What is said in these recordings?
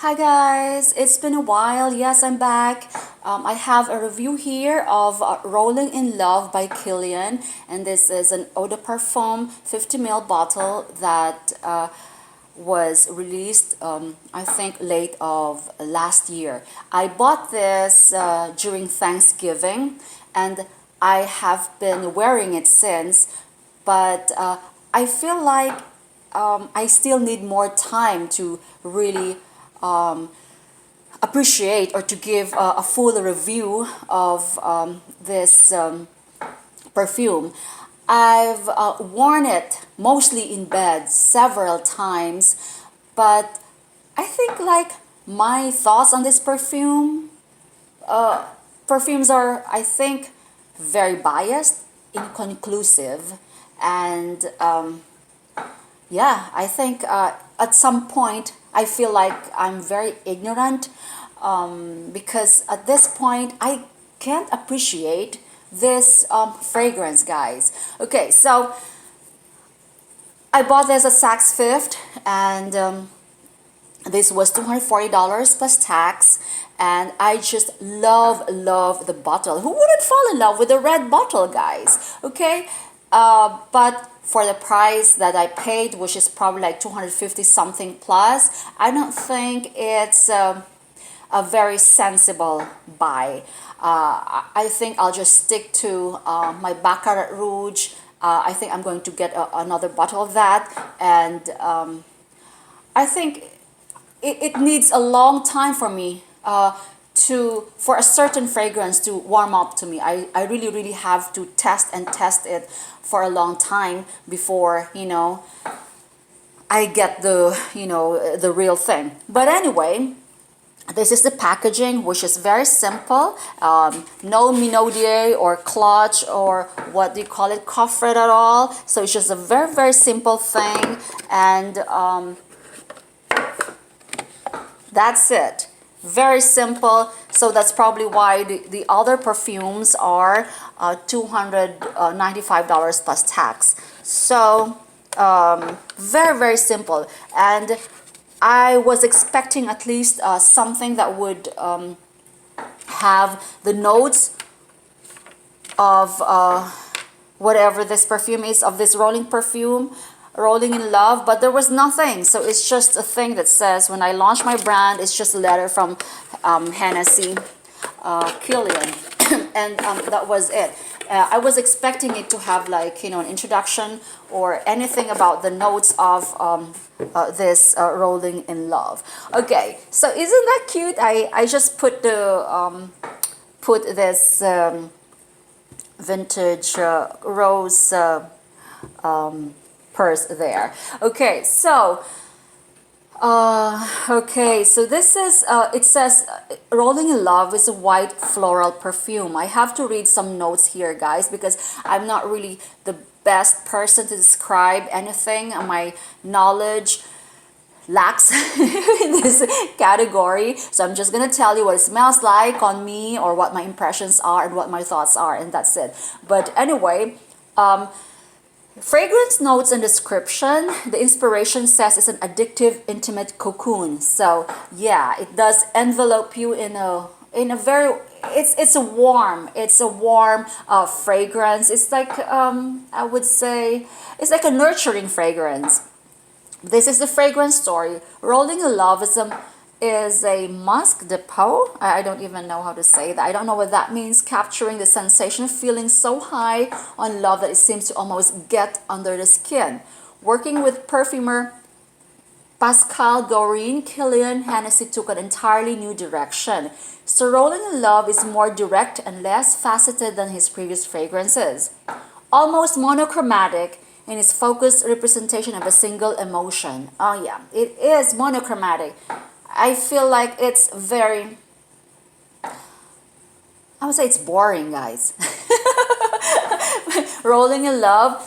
Hi guys, it's been a while. Yes, I'm back. I have a review here of Rolling in Love by Kilian, and this is an eau de parfum 50 ml bottle that was released, I think, late of last year. I bought this during Thanksgiving, and I have been wearing it since, but I feel like I still need more time to really appreciate or to give a full review of this perfume. I've worn it mostly in bed several times, but I think like my thoughts on this perfumes are, I think, very biased, inconclusive, and yeah, I think at some point I feel like I'm very ignorant because at this point I can't appreciate this fragrance, guys. Okay, so I bought this at Saks Fifth, and this was $240 plus tax, and I just love the bottle. Who wouldn't fall in love with a red bottle, guys? Okay, but for the price that I paid, which is probably like 250 something plus, I don't think it's a very sensible buy. I think I'll just stick to my Baccarat Rouge. I think I'm going to get another bottle of that, and I think it needs a long time for me for a certain fragrance to warm up to me. I really have to test it for a long time before I get the real thing. But anyway, this is the packaging, which is very simple. No minaudier or clutch or what do you call it, coffret at all. So it's just a very simple thing, and that's it. Very simple. So that's probably why the other perfumes are $295 plus tax. So very simple. And I was expecting at least something that would have the notes of whatever this perfume is, of this Rolling in Love, but there was nothing. So it's just a thing that says, when I launch my brand, it's just a letter from Hennessy, Kilian, and that was it. I was expecting it to have like an introduction or anything about the notes of this Rolling in Love. Okay, so isn't that cute? I just put this vintage rose purse there. Okay, so this is it says Rolling in Love is a white floral perfume. I have to read some notes here, guys, because I'm not really the best person to describe anything. My knowledge lacks in this category, so I'm just gonna tell you what it smells like on me, or what my impressions are and what my thoughts are, and that's it. But anyway, fragrance notes and description. The inspiration says it's an addictive, intimate cocoon. So yeah, it does envelope you in a very, it's a warm fragrance. It's like I would say it's like a nurturing fragrance. This is the fragrance story. Rolling in Love is a musk depot. I don't even know how to say that. I don't know what that means. Capturing the sensation of feeling so high on love that it seems to almost get under the skin. Working with perfumer Pascal Doreen, Kilian Hennessy took an entirely new direction. So Rolling in Love is more direct and less faceted than his previous fragrances. Almost monochromatic in its focused representation of a single emotion. Oh yeah, it is monochromatic. I feel like it's very, I would say it's boring, guys. Rolling in Love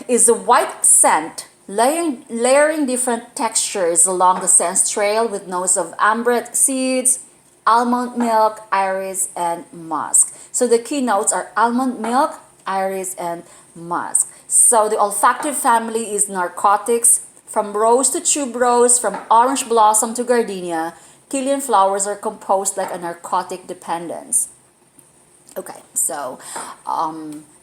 is a white scent, layering different textures along the scent trail with notes of ambrette seeds, almond milk, iris, and musk. So the key notes are almond milk, iris, and musk. So the olfactive family is narcotics, From rose to tuberose, from orange blossom to gardenia, Kilian flowers are composed like a narcotic dependence. Okay, so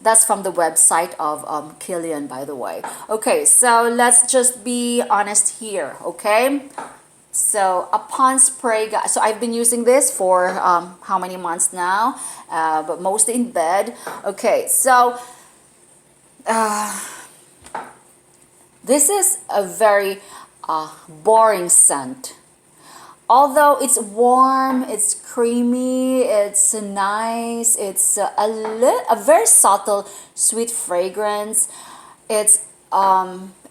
that's from the website of Kilian, by the way. Okay, so let's just be honest here, okay? So upon spray, so I've been using this for how many months now, but mostly in bed. Okay, so this is a very boring scent. Although it's warm, it's creamy, it's nice, it's a very subtle, sweet fragrance. It's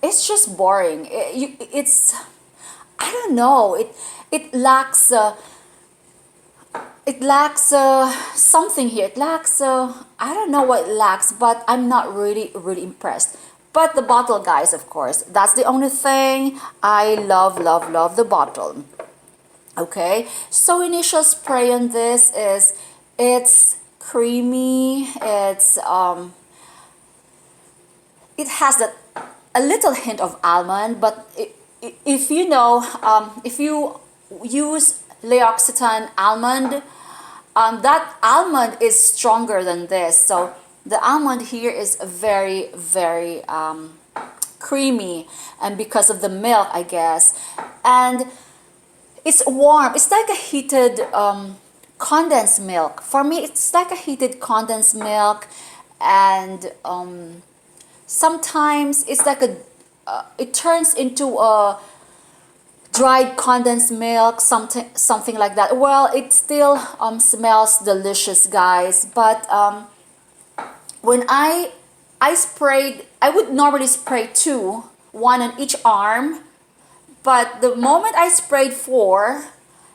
just boring. It's I don't know. It lacks something here. It lacks I don't know what it lacks, but I'm not really impressed. But the bottle, guys, of course, that's the only thing. I love the bottle. Okay, so initial spray on this is it's creamy. It has that a little hint of almond, but if you know, if you use L'Occitane almond, that almond is stronger than this. So the almond here is very creamy, and because of the milk, I guess, and it's warm. It's like a heated condensed milk. For me, it's like a heated condensed milk, and sometimes it's like it turns into a dried condensed milk, something like that. Well, it still smells delicious, guys. But when I sprayed, I would normally spray two, one on each arm. But the moment I sprayed four,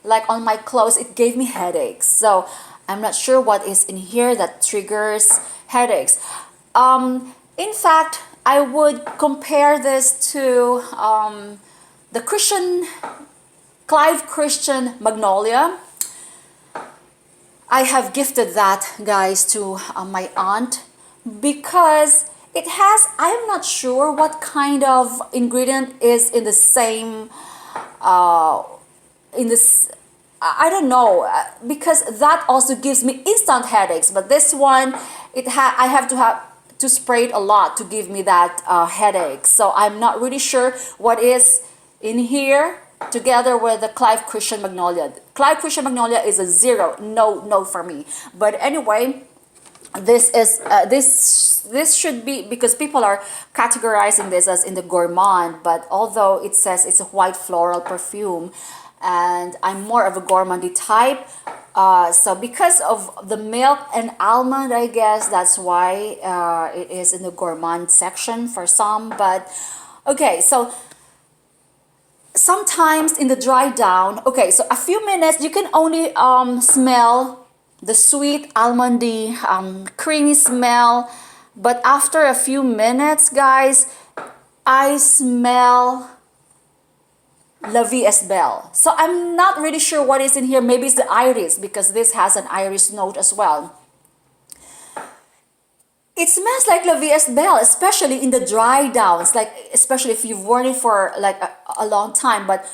like on my clothes, it gave me headaches. So I'm not sure what is in here that triggers headaches. In fact, I would compare this to the Clive Christian Magnolia. I have gifted that, guys, to my aunt because it has, I'm not sure what kind of ingredient is in the same, in this, I don't know, because that also gives me instant headaches. But this one, I have to spray it a lot to give me that headache. So I'm not really sure what is in here together with the Clive Christian Magnolia. Clive Christian Magnolia is a zero, no for me. But anyway, this is this should be, because people are categorizing this as in the gourmand, but although it says it's a white floral perfume, and I'm more of a gourmandy type, so because of the milk and almond, I guess that's why it is in the gourmand section for some. But okay, so sometimes in the dry down, okay, so a few minutes you can only smell the sweet almondy creamy smell, but after a few minutes, guys, I smell La Vie est Belle. So I'm not really sure what is in here. Maybe it's the iris, because this has an iris note as well. It smells like La Vie est Belle, especially in the dry downs, like especially if you've worn it for like a long time. But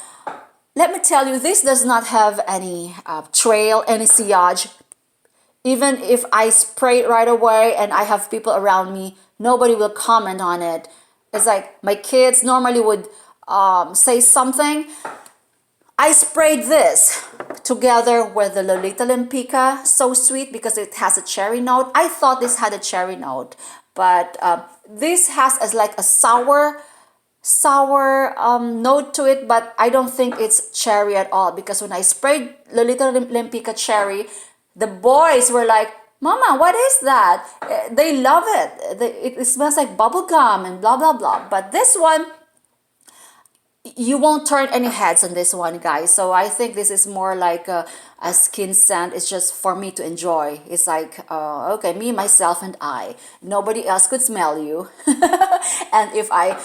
let me tell you, this does not have any trail, any sillage. Even if I spray it right away and I have people around me, nobody will comment on it. It's like my kids normally would say something. I sprayed this together with the Lolita Lempica, so sweet because it has a cherry note. I thought this had a cherry note, but this has as like a sour note to it, but I don't think it's cherry at all, because when I sprayed Lolita Lempica cherry, the boys were like, "Mama, what is that?" They love it. It smells like bubble gum and blah blah blah. But this one, you won't turn any heads on this one, guys. So I think this is more like a skin scent. It's just for me to enjoy. It's like, okay, me, myself, and I. Nobody else could smell you. And if I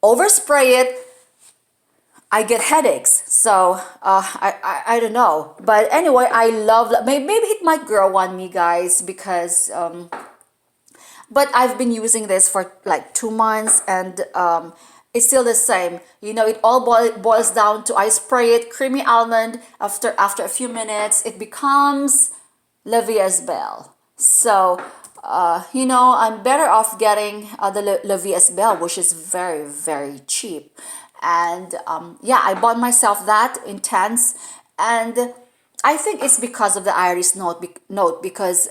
overspray it, I get headaches. So I don't know. But anyway, I love, maybe it might grow on me, guys, because but I've been using this for like 2 months, and it's still the same. You know, it all boils down to I spray it creamy almond. After a few minutes, it becomes La Via's Belle. So, you know, I'm better off getting the La Via's Belle, which is very, very cheap. And yeah, I bought myself that intense. And I think it's because of the iris note because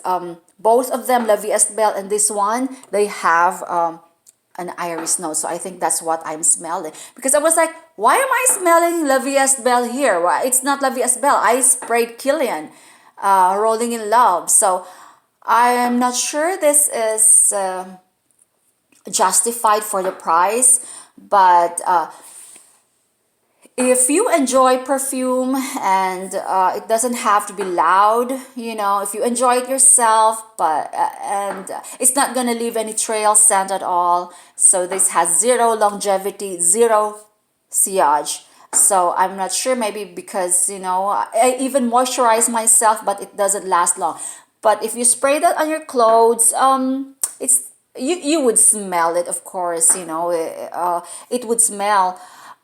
both of them, La Via's Belle and this one, they have an iris note. So I think that's what I'm smelling. Because I was like, why am I smelling La Via's Belle here? Why it's not La Via's Belle. I sprayed Kilian, Rolling in Love. So I am not sure this is justified for the price. But if you enjoy perfume and it doesn't have to be loud, you know, if you enjoy it yourself, but and it's not gonna leave any trail scent at all. So this has zero longevity, zero sillage. So I'm not sure, maybe because, you know, I even moisturize myself, but it doesn't last long. But if you spray that on your clothes, it's you would smell it, of course, you know, it would smell.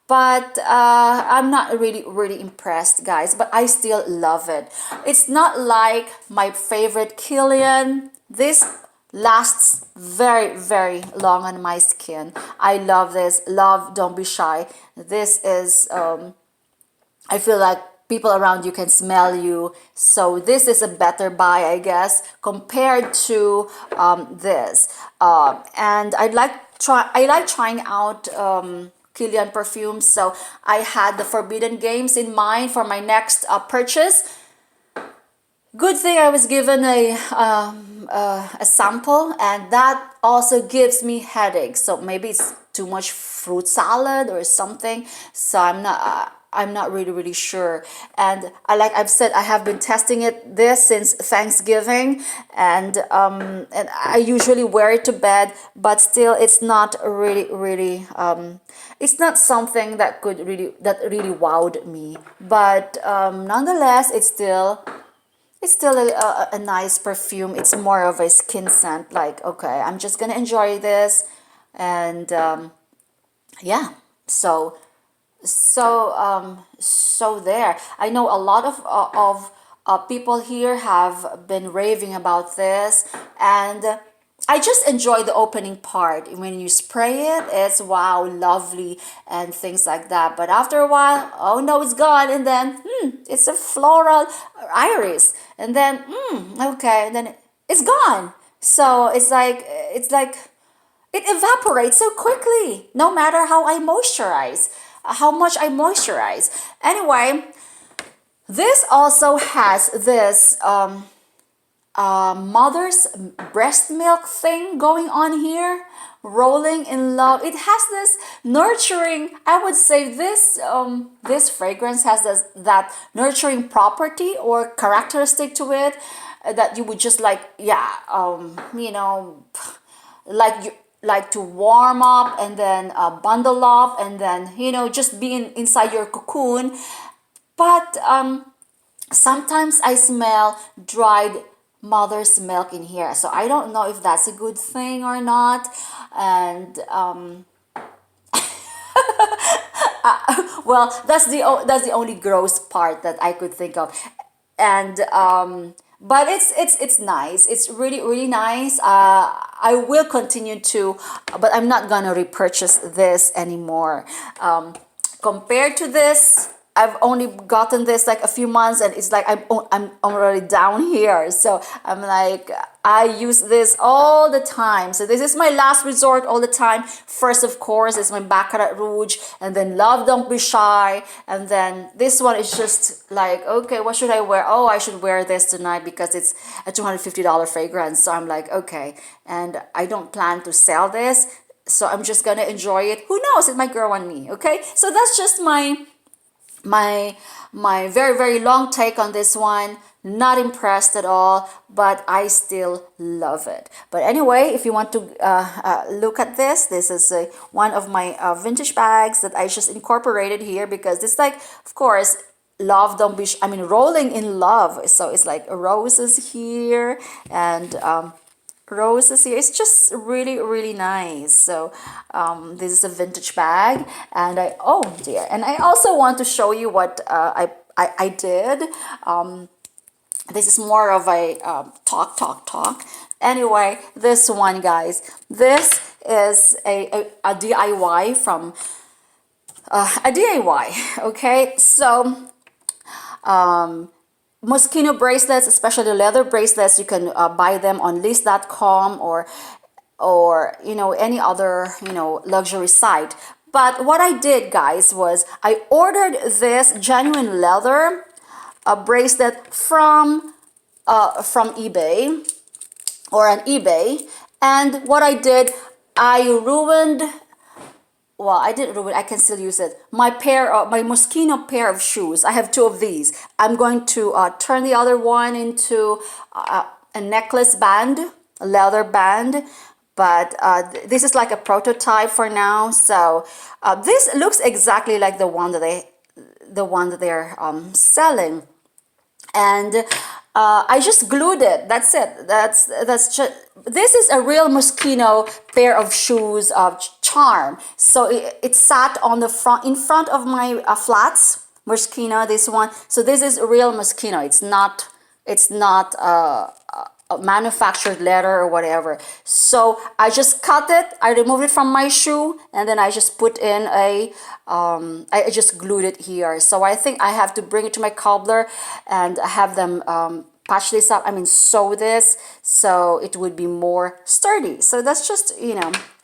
But I'm not really impressed, guys, but I still love it. It's not like my favorite Kilian. This lasts very long on my skin. I love this. Love, don't be shy. This is I feel like people around you can smell you. So this is a better buy, I guess, compared to this. And I like trying out Kilian perfumes. So I had the Forbidden Games in mind for my next purchase. Good thing I was given a sample, and that also gives me headaches. So maybe it's too much fruit salad or something. So I'm not really sure. And like I've said, I have been testing this since Thanksgiving, and I usually wear it to bed, but still it's not really it's not something that really wowed me. But nonetheless, it's still a nice perfume. It's more of a skin scent. Like, okay, I'm just gonna enjoy this, and yeah. So there. I know a lot of people here have been raving about this, and I just enjoy the opening part. When you spray it, it's wow, lovely, and things like that. But after a while, oh no, it's gone, and then it's a floral iris, and then okay, and then it's gone. So it's like it evaporates so quickly, no matter how much I moisturize. Anyway, this also has this mother's breast milk thing going on here, Rolling in Love. It has this nurturing, I would say this fragrance has that nurturing property or characteristic to it, that you would just like, yeah, you know, like to warm up and then bundle up and then, you know, just be inside your cocoon. But sometimes I smell dried mother's milk in here, so I don't know if that's a good thing or not. And well, that's the only gross part that I could think of. And but it's nice. It's really nice. I will continue to, but I'm not gonna repurchase this anymore. Compared to this, I've only gotten this like a few months, and it's like I'm already down here. So I'm like, I use this all the time. So this is my last resort all the time. First, of course, is my Baccarat Rouge, and then Love, Don't Be Shy, and then this one is just like, okay, what should I wear? Oh, I should wear this tonight because it's a $250 fragrance. So I'm like, okay, and I don't plan to sell this, so I'm just gonna enjoy it. Who knows? It might grow on me. Okay, so that's just my very long take on this one. Not impressed at all, but I still love it. But anyway, if you want to look at this is one of my vintage bags that I just incorporated here, because it's like, of course, love don't be I mean, rolling in love. So it's like roses here, and roses here. It's just really, really nice. So this is a vintage bag, and oh dear, and I also want to show you what I did. This is more of a talk. Anyway, this one, guys, this is a DIY from a DIY. Okay, so mosquito bracelets, especially leather bracelets, you can buy them on list.com or any other luxury site. But what I did, guys, was I ordered this genuine leather bracelet from eBay or on eBay, and what I did, I ruined, well, I didn't ruin, I can still use it, my Moschino pair of shoes. I have two of these. I'm going to turn the other one into a necklace band, a leather band, but this is like a prototype for now. So this looks exactly like the one that they're selling, and I just glued it. That's it. That's just. This is a real Moschino pair of shoes of charm. So it sat on the front, in front of my flats Moschino. This one. So this is a real Moschino. It's not. It's not a manufactured leather or whatever. So I just cut it. I removed it from my shoe, and then I just put in a. I just glued it here. So I think I have to bring it to my cobbler and have them patch this up. I mean, sew this so it would be more sturdy. So that's just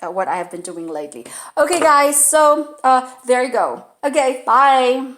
what I have been doing lately. Okay, guys. So there you go. Okay, bye.